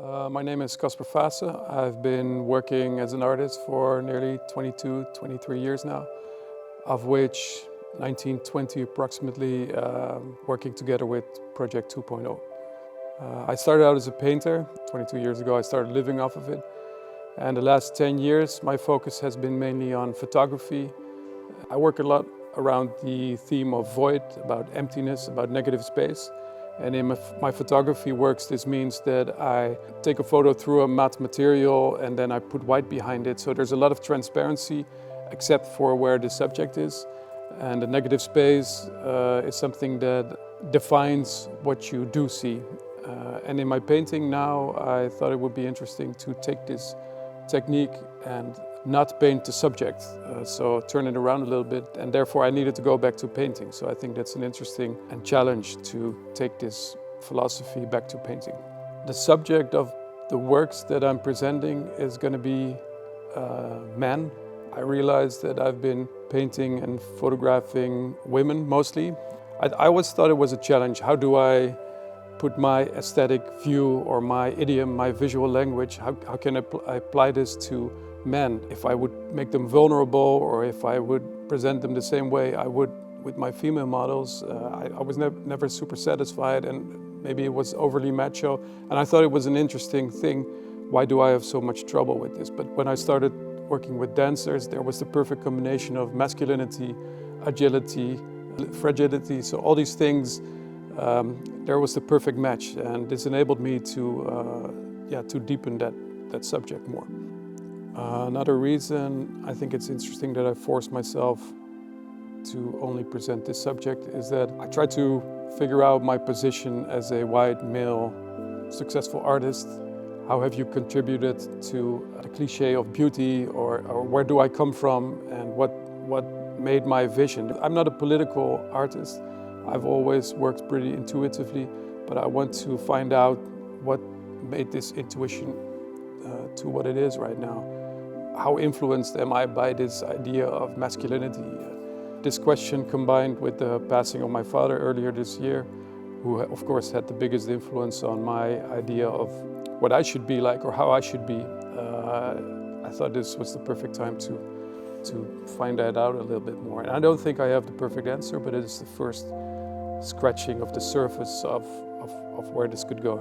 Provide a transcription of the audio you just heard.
My name is Casper Faassen. I've been working as an artist for nearly 22, 23 years now, of which 19, 20 approximately working together with Project 2.0. I started out as a painter. 22 years ago I started living off of it. And the last 10 years my focus has been mainly on photography. I work a lot around the theme of void, about emptiness, about negative space. And in my photography works, this means that I take a photo through a matte material and then I put white behind it. So there's a lot of transparency except for where the subject is. And the negative space is something that defines what you do see. And in my painting now, I thought it would be interesting to take this technique and not paint the subject, so turn it around a little bit, and therefore I needed to go back to painting. So I think that's an interesting and challenge to take this philosophy back to painting. The subject of the works that I'm presenting is going to be men. I realized that I've been painting and photographing women mostly. I always thought it was a challenge. How do I put my aesthetic view or my idiom, my visual language, how can I apply this to men? If I would make them vulnerable or if I would present them the same way I would with my female models, I was never super satisfied, and maybe it was overly macho. And I thought it was an interesting thing. Why do I have so much trouble with this? But when I started working with dancers, there was the perfect combination of masculinity, agility, fragility. So all these things, there was the perfect match, and this enabled me to deepen that subject more. Another reason I think it's interesting that I forced myself to only present this subject is that I try to figure out my position as a white male successful artist. How have you contributed to the cliche of beauty, or where do I come from, and what made my vision? I'm not a political artist. I've always worked pretty intuitively, but I want to find out what made this intuition to what it is right now. How influenced am I by this idea of masculinity? This question, combined with the passing of my father earlier this year, who of course had the biggest influence on my idea of what I should be like or how I should be, I thought this was the perfect time to find that out a little bit more. And I don't think I have the perfect answer, but it is the first scratching of the surface of where this could go.